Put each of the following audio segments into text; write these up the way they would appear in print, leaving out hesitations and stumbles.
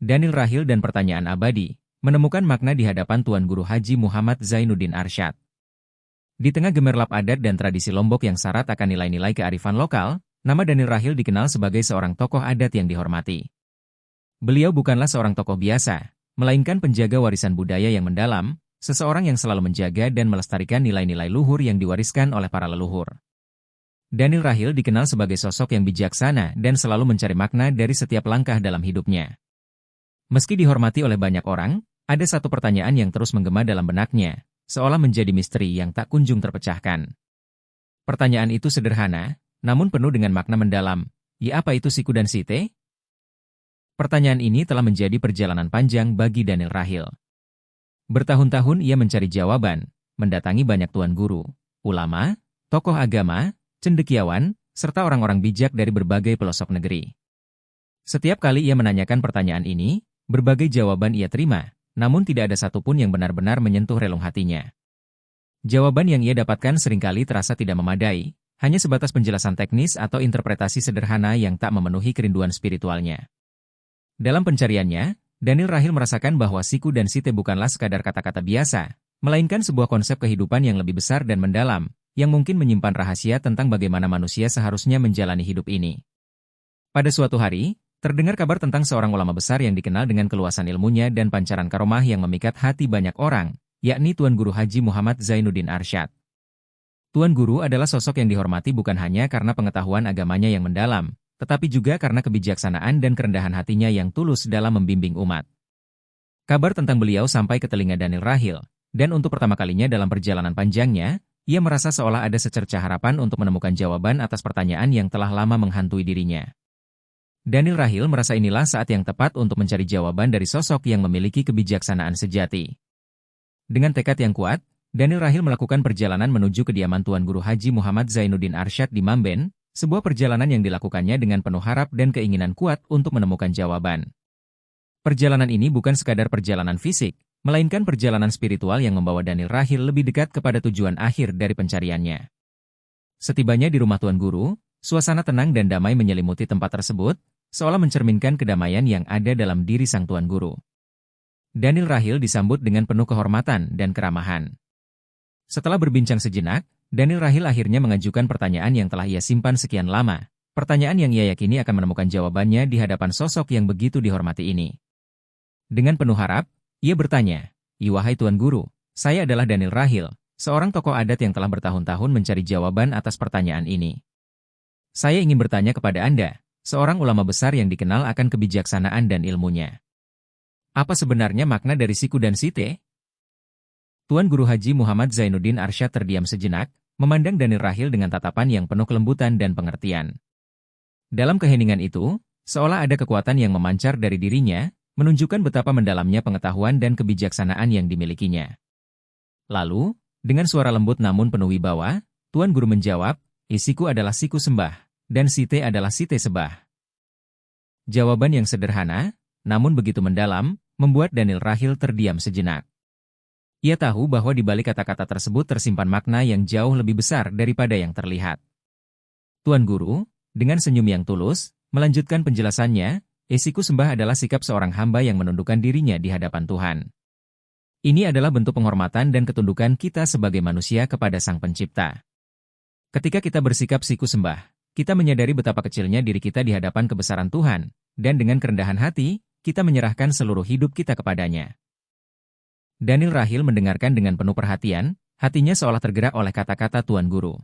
Daniel Rahil dan Pertanyaan Abadi, menemukan makna di hadapan Tuan Guru Haji Muhammad Zainuddin Arsyad. Di tengah gemerlap adat dan tradisi Lombok yang syarat akan nilai-nilai kearifan lokal, nama Daniel Rahil dikenal sebagai seorang tokoh adat yang dihormati. Beliau bukanlah seorang tokoh biasa, melainkan penjaga warisan budaya yang mendalam, seseorang yang selalu menjaga dan melestarikan nilai-nilai luhur yang diwariskan oleh para leluhur. Daniel Rahil dikenal sebagai sosok yang bijaksana dan selalu mencari makna dari setiap langkah dalam hidupnya. Meski dihormati oleh banyak orang, ada satu pertanyaan yang terus menggema dalam benaknya, seolah menjadi misteri yang tak kunjung terpecahkan. Pertanyaan itu sederhana, namun penuh dengan makna mendalam. Ya, apa itu Siku dan Site? Pertanyaan ini telah menjadi perjalanan panjang bagi Daniel Rahil. Bertahun-tahun ia mencari jawaban, mendatangi banyak tuan guru, ulama, tokoh agama, cendekiawan, serta orang-orang bijak dari berbagai pelosok negeri. Setiap kali ia menanyakan pertanyaan ini, berbagai jawaban ia terima, namun tidak ada satupun yang benar-benar menyentuh relung hatinya. Jawaban yang ia dapatkan seringkali terasa tidak memadai, hanya sebatas penjelasan teknis atau interpretasi sederhana yang tak memenuhi kerinduan spiritualnya. Dalam pencariannya, Daniel Rahil merasakan bahwa Siku dan Site bukanlah sekadar kata-kata biasa, melainkan sebuah konsep kehidupan yang lebih besar dan mendalam, yang mungkin menyimpan rahasia tentang bagaimana manusia seharusnya menjalani hidup ini. Pada suatu hari, terdengar kabar tentang seorang ulama besar yang dikenal dengan keluasan ilmunya dan pancaran karomah yang memikat hati banyak orang, yakni Tuan Guru Haji Muhammad Zainuddin Arsyad. Tuan Guru adalah sosok yang dihormati bukan hanya karena pengetahuan agamanya yang mendalam, tetapi juga karena kebijaksanaan dan kerendahan hatinya yang tulus dalam membimbing umat. Kabar tentang beliau sampai ke telinga Daniel Rahil, dan untuk pertama kalinya dalam perjalanan panjangnya, ia merasa seolah ada secercah harapan untuk menemukan jawaban atas pertanyaan yang telah lama menghantui dirinya. Daniel Rahil merasa inilah saat yang tepat untuk mencari jawaban dari sosok yang memiliki kebijaksanaan sejati. Dengan tekad yang kuat, Daniel Rahil melakukan perjalanan menuju kediaman Tuan Guru Haji Muhammad Zainuddin Arsyad di Mamben, sebuah perjalanan yang dilakukannya dengan penuh harap dan keinginan kuat untuk menemukan jawaban. Perjalanan ini bukan sekadar perjalanan fisik, melainkan perjalanan spiritual yang membawa Daniel Rahil lebih dekat kepada tujuan akhir dari pencariannya. Setibanya di rumah Tuan Guru, suasana tenang dan damai menyelimuti tempat tersebut, seolah mencerminkan kedamaian yang ada dalam diri sang Tuan Guru. Daniel Rahil disambut dengan penuh kehormatan dan keramahan. Setelah berbincang sejenak, Daniel Rahil akhirnya mengajukan pertanyaan yang telah ia simpan sekian lama, pertanyaan yang ia yakini akan menemukan jawabannya di hadapan sosok yang begitu dihormati ini. Dengan penuh harap, ia bertanya, "Wahai Tuan Guru, saya adalah Daniel Rahil, seorang tokoh adat yang telah bertahun-tahun mencari jawaban atas pertanyaan ini. Saya ingin bertanya kepada Anda, seorang ulama besar yang dikenal akan kebijaksanaan dan ilmunya. Apa sebenarnya makna dari Siku dan Site?" Tuan Guru Haji Muhammad Zainuddin Arsyad terdiam sejenak, memandang Daniel Rahil dengan tatapan yang penuh kelembutan dan pengertian. Dalam keheningan itu, seolah ada kekuatan yang memancar dari dirinya, menunjukkan betapa mendalamnya pengetahuan dan kebijaksanaan yang dimilikinya. Lalu, dengan suara lembut namun penuh wibawa, Tuan Guru menjawab, "Siku adalah Siku sembah, dan Site adalah Site sembah." Jawaban yang sederhana, namun begitu mendalam, membuat Daniel Rahil terdiam sejenak. Ia tahu bahwa di balik kata-kata tersebut tersimpan makna yang jauh lebih besar daripada yang terlihat. Tuan Guru, dengan senyum yang tulus, melanjutkan penjelasannya, "Siku sembah adalah sikap seorang hamba yang menundukkan dirinya di hadapan Tuhan. Ini adalah bentuk penghormatan dan ketundukan kita sebagai manusia kepada Sang Pencipta. Ketika kita bersikap siku sembah, kita menyadari betapa kecilnya diri kita di hadapan kebesaran Tuhan, dan dengan kerendahan hati, kita menyerahkan seluruh hidup kita kepadanya." Daniel Rahil mendengarkan dengan penuh perhatian, hatinya seolah tergerak oleh kata-kata Tuan Guru.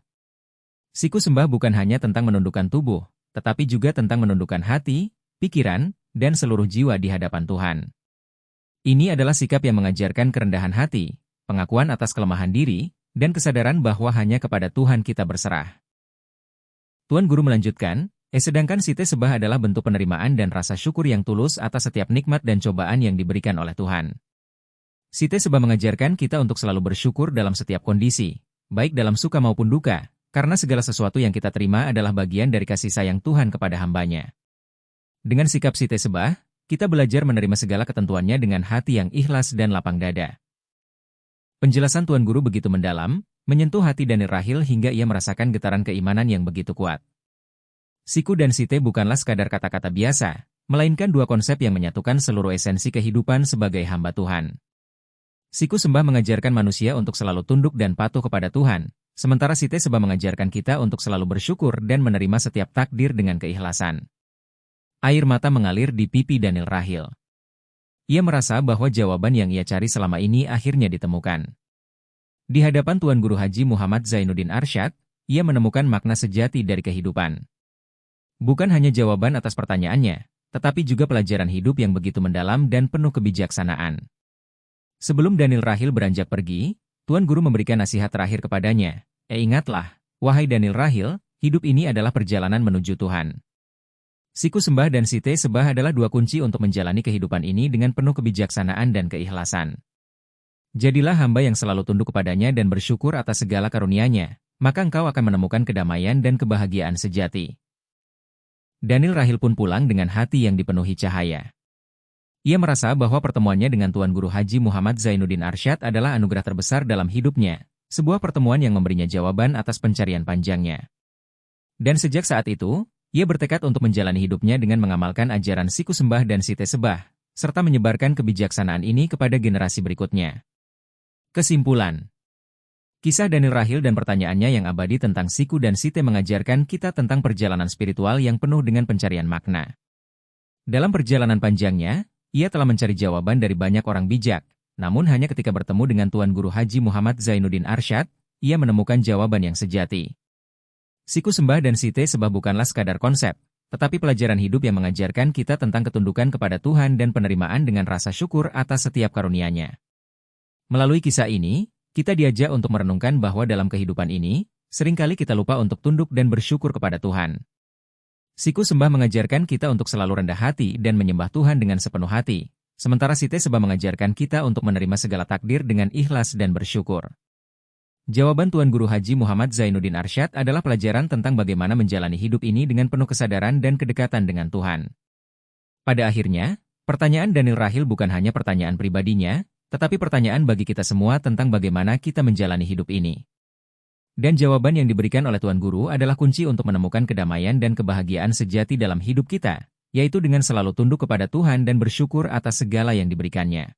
Siku sembah bukan hanya tentang menundukkan tubuh, tetapi juga tentang menundukkan hati, pikiran, dan seluruh jiwa di hadapan Tuhan. Ini adalah sikap yang mengajarkan kerendahan hati, pengakuan atas kelemahan diri, dan kesadaran bahwa hanya kepada Tuhan kita berserah. Tuan Guru melanjutkan, sedangkan Site sembah adalah bentuk penerimaan dan rasa syukur yang tulus atas setiap nikmat dan cobaan yang diberikan oleh Tuhan. Site sembah mengajarkan kita untuk selalu bersyukur dalam setiap kondisi, baik dalam suka maupun duka, karena segala sesuatu yang kita terima adalah bagian dari kasih sayang Tuhan kepada hambanya. Dengan sikap Site sembah, kita belajar menerima segala ketentuannya dengan hati yang ikhlas dan lapang dada. Penjelasan Tuan Guru begitu mendalam, menyentuh hati Daniel Rahil hingga ia merasakan getaran keimanan yang begitu kuat. Siku dan Site bukanlah sekadar kata-kata biasa, melainkan dua konsep yang menyatukan seluruh esensi kehidupan sebagai hamba Tuhan. Siku Sembah mengajarkan manusia untuk selalu tunduk dan patuh kepada Tuhan, sementara Site Sebah mengajarkan kita untuk selalu bersyukur dan menerima setiap takdir dengan keikhlasan. Air mata mengalir di pipi Daniel Rahil. Ia merasa bahwa jawaban yang ia cari selama ini akhirnya ditemukan. Di hadapan Tuan Guru Haji Muhammad Zainuddin Arsyad, ia menemukan makna sejati dari kehidupan. Bukan hanya jawaban atas pertanyaannya, tetapi juga pelajaran hidup yang begitu mendalam dan penuh kebijaksanaan. Sebelum Daniel Rahil beranjak pergi, Tuan Guru memberikan nasihat terakhir kepadanya. Ingatlah, wahai Daniel Rahil, hidup ini adalah perjalanan menuju Tuhan. Siku Sembah dan Site Sebah adalah dua kunci untuk menjalani kehidupan ini dengan penuh kebijaksanaan dan keikhlasan. Jadilah hamba yang selalu tunduk kepadanya dan bersyukur atas segala karunia-Nya, maka engkau akan menemukan kedamaian dan kebahagiaan sejati. Daniel Rahil pun pulang dengan hati yang dipenuhi cahaya. Ia merasa bahwa pertemuannya dengan Tuan Guru Haji Muhammad Zainuddin Arsyad adalah anugerah terbesar dalam hidupnya, sebuah pertemuan yang memberinya jawaban atas pencarian panjangnya. Dan sejak saat itu, ia bertekad untuk menjalani hidupnya dengan mengamalkan ajaran Siku Sembah dan Site Sebah, serta menyebarkan kebijaksanaan ini kepada generasi berikutnya. Kesimpulan. Kisah Daniel Rahil dan pertanyaannya yang abadi tentang Siku dan Site mengajarkan kita tentang perjalanan spiritual yang penuh dengan pencarian makna. Dalam perjalanan panjangnya, ia telah mencari jawaban dari banyak orang bijak, namun hanya ketika bertemu dengan Tuan Guru Haji Muhammad Zainuddin Arsyad, ia menemukan jawaban yang sejati. Siku Sembah dan Site Sebah bukanlah sekadar konsep, tetapi pelajaran hidup yang mengajarkan kita tentang ketundukan kepada Tuhan dan penerimaan dengan rasa syukur atas setiap karunia-Nya. Melalui kisah ini, kita diajak untuk merenungkan bahwa dalam kehidupan ini, seringkali kita lupa untuk tunduk dan bersyukur kepada Tuhan. Siku Sembah mengajarkan kita untuk selalu rendah hati dan menyembah Tuhan dengan sepenuh hati, sementara Site Sebah mengajarkan kita untuk menerima segala takdir dengan ikhlas dan bersyukur. Jawaban Tuan Guru Haji Muhammad Zainuddin Arsyad adalah pelajaran tentang bagaimana menjalani hidup ini dengan penuh kesadaran dan kedekatan dengan Tuhan. Pada akhirnya, pertanyaan Daniel Rahil bukan hanya pertanyaan pribadinya, tetapi pertanyaan bagi kita semua tentang bagaimana kita menjalani hidup ini. Dan jawaban yang diberikan oleh Tuan Guru adalah kunci untuk menemukan kedamaian dan kebahagiaan sejati dalam hidup kita, yaitu dengan selalu tunduk kepada Tuhan dan bersyukur atas segala yang diberikannya.